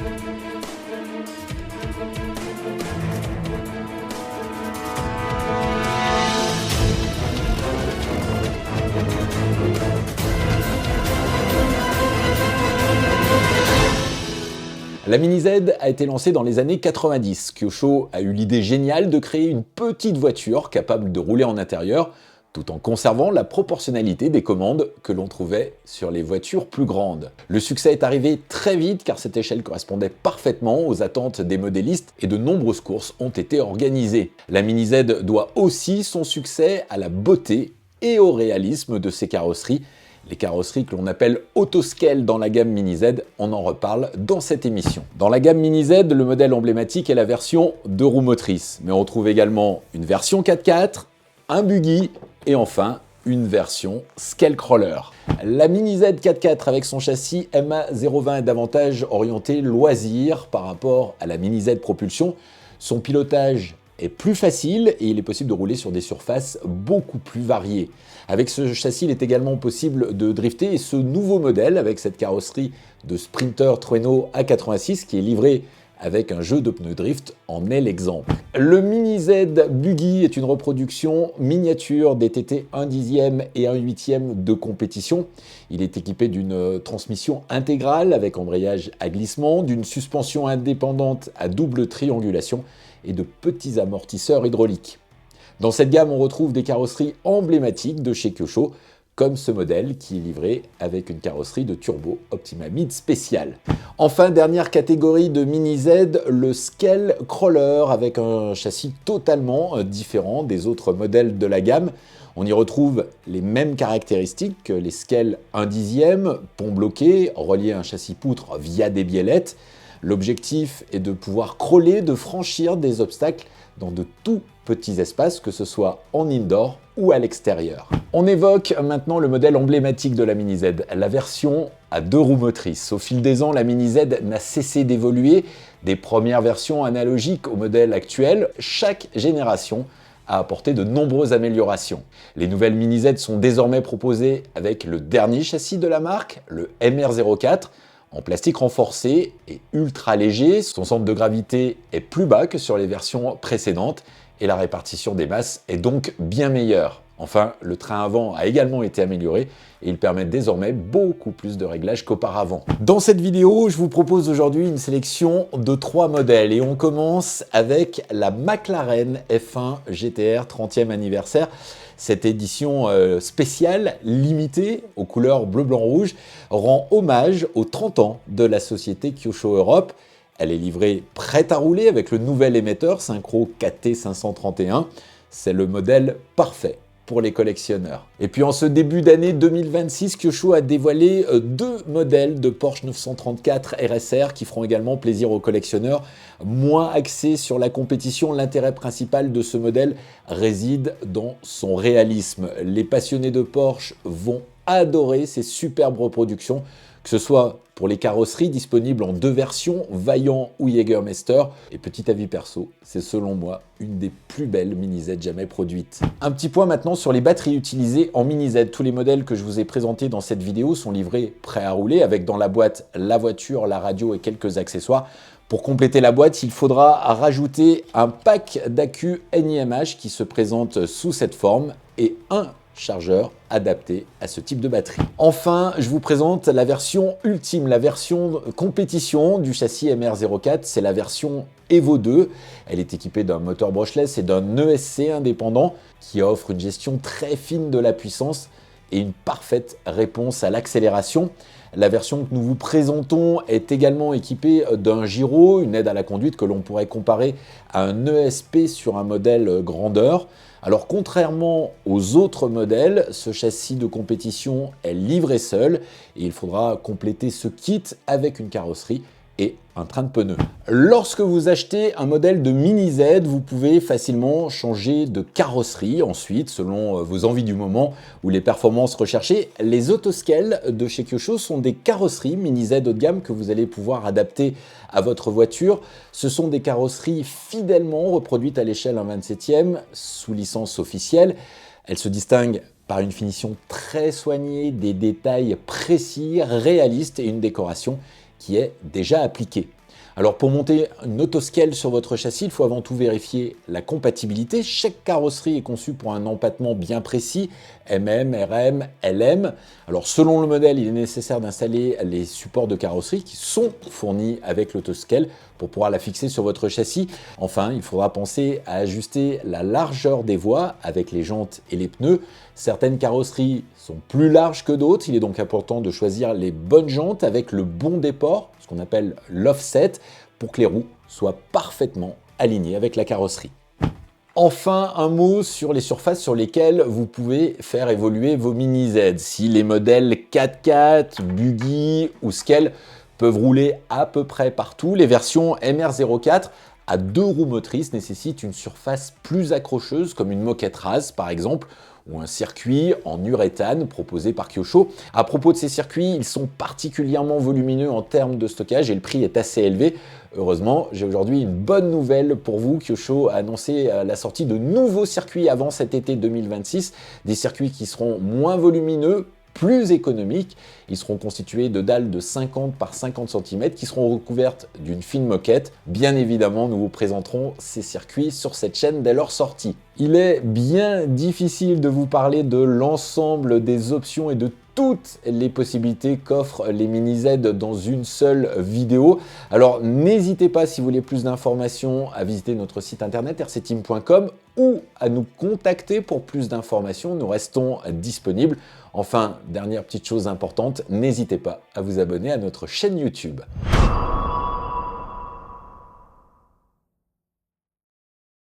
La Mini Z a été lancée dans les années 90. Kyosho a eu l'idée géniale de créer une petite voiture capable de rouler en intérieur, tout en conservant la proportionnalité des commandes que l'on trouvait sur les voitures plus grandes. Le succès est arrivé très vite car cette échelle correspondait parfaitement aux attentes des modélistes et de nombreuses courses ont été organisées. La Mini Z doit aussi son succès à la beauté et au réalisme de ses carrosseries. Les carrosseries que l'on appelle autoscale dans la gamme Mini Z, on en reparle dans cette émission. Dans la gamme Mini Z, le modèle emblématique est la version 2 roues motrices, mais on retrouve également une version 4x4, un buggy et enfin une version scale crawler. La Mini Z 4x4 avec son châssis MA020 est davantage orienté loisir par rapport à la Mini Z propulsion. Son pilotage est plus facile et il est possible de rouler sur des surfaces beaucoup plus variées. Avec ce châssis, il est également possible de drifter et ce nouveau modèle avec cette carrosserie de Sprinter Trueno A86 qui est livré avec un jeu de pneus drift en est l'exemple. Le Mini Z Buggy est une reproduction miniature des TT 1/10 et 1/8 de compétition. Il est équipé d'une transmission intégrale avec embrayage à glissement, d'une suspension indépendante à double triangulation et de petits amortisseurs hydrauliques. Dans cette gamme, on retrouve des carrosseries emblématiques de chez Kyosho, comme ce modèle qui est livré avec une carrosserie de turbo Optima Mid spéciale. Enfin, dernière catégorie de Mini Z, le Scale Crawler avec un châssis totalement différent des autres modèles de la gamme. On y retrouve les mêmes caractéristiques que les Scale 1/10, pont bloqué, relié à un châssis poutre via des biellettes. L'objectif est de pouvoir crawler, de franchir des obstacles dans de tout petits espaces, que ce soit en indoor ou à l'extérieur. On évoque maintenant le modèle emblématique de la Mini Z, la version à 2 roues motrices. Au fil des ans, la Mini Z n'a cessé d'évoluer. Des premières versions analogiques au modèle actuel, chaque génération a apporté de nombreuses améliorations. Les nouvelles Mini Z sont désormais proposées avec le dernier châssis de la marque, le MR04, en plastique renforcé et ultra léger. Son centre de gravité est plus bas que sur les versions précédentes et la répartition des masses est donc bien meilleure. Enfin, le train avant a également été amélioré et il permet désormais beaucoup plus de réglages qu'auparavant. Dans cette vidéo, je vous propose aujourd'hui une sélection de 3 modèles et on commence avec la McLaren F1 GTR 30e anniversaire. Cette édition spéciale, limitée aux couleurs bleu, blanc, rouge, rend hommage aux 30 ans de la société Kyosho Europe. Elle est livrée prête à rouler avec le nouvel émetteur Synchro KT531. C'est le modèle parfait pour les collectionneurs. Et puis en ce début d'année 2026, Kyosho a dévoilé 2 modèles de Porsche 934 RSR qui feront également plaisir aux collectionneurs. Moins axé sur la compétition, l'intérêt principal de ce modèle réside dans son réalisme. Les passionnés de Porsche vont adorer ces superbes reproductions, que ce soit pour les carrosseries disponibles en 2 versions, Vaillant ou Jägermeister. Et petit avis perso, c'est selon moi une des plus belles Mini Z jamais produites. Un petit point maintenant sur les batteries utilisées en Mini Z. Tous les modèles que je vous ai présentés dans cette vidéo sont livrés prêts à rouler avec dans la boîte la voiture, la radio et quelques accessoires. Pour compléter la boîte, il faudra rajouter un pack d'accu NiMH qui se présente sous cette forme et un chargeur adapté à ce type de batterie. Enfin, je vous présente la version ultime, la version compétition du châssis MR04, c'est la version Evo 2. Elle est équipée d'un moteur brushless et d'un ESC indépendant qui offre une gestion très fine de la puissance et une parfaite réponse à l'accélération. La version que nous vous présentons est également équipée d'un gyro, une aide à la conduite que l'on pourrait comparer à un ESP sur un modèle grandeur. Alors contrairement aux autres modèles, ce châssis de compétition est livré seul et il faudra compléter ce kit avec une carrosserie et un train de pneus. Lorsque vous achetez un modèle de Mini Z, vous pouvez facilement changer de carrosserie ensuite, selon vos envies du moment ou les performances recherchées. Les autoscales de chez Kyosho sont des carrosseries Mini Z haut de gamme que vous allez pouvoir adapter à votre voiture. Ce sont des carrosseries fidèlement reproduites à l'échelle 1/27e sous licence officielle. Elles se distinguent par une finition très soignée, des détails précis, réalistes et une décoration qui est déjà appliquée. Alors pour monter une autoscale sur votre châssis, il faut avant tout vérifier la compatibilité. Chaque carrosserie est conçue pour un empattement bien précis, MM, RM, LM. Alors selon le modèle, il est nécessaire d'installer les supports de carrosserie qui sont fournis avec l'autoscale pour pouvoir la fixer sur votre châssis. Enfin, il faudra penser à ajuster la largeur des voies avec les jantes et les pneus. Certaines carrosseries sont plus larges que d'autres, il est donc important de choisir les bonnes jantes avec le bon déport, ce qu'on appelle l'offset, pour que les roues soient parfaitement alignées avec la carrosserie. Enfin, un mot sur les surfaces sur lesquelles vous pouvez faire évoluer vos mini-Z. Si les modèles 4x4, Buggy ou Scale peuvent rouler à peu près partout, les versions MR04 à 2 roues motrices nécessitent une surface plus accrocheuse, comme une moquette rase par exemple, ou un circuit en uréthane proposé par Kyosho. À propos de ces circuits, ils sont particulièrement volumineux en termes de stockage et le prix est assez élevé. Heureusement, j'ai aujourd'hui une bonne nouvelle pour vous. Kyosho a annoncé la sortie de nouveaux circuits avant cet été 2026, des circuits qui seront moins volumineux, plus économiques. Ils seront constitués de dalles de 50 par 50 cm qui seront recouvertes d'une fine moquette. Bien évidemment, nous vous présenterons ces circuits sur cette chaîne dès leur sortie. Il est bien difficile de vous parler de l'ensemble des options et de toutes les possibilités qu'offrent les mini-Z dans une seule vidéo. Alors n'hésitez pas, si vous voulez plus d'informations, à visiter notre site internet rcteam.com ou à nous contacter pour plus d'informations. Nous restons disponibles. Enfin, dernière petite chose importante, n'hésitez pas à vous abonner à notre chaîne YouTube.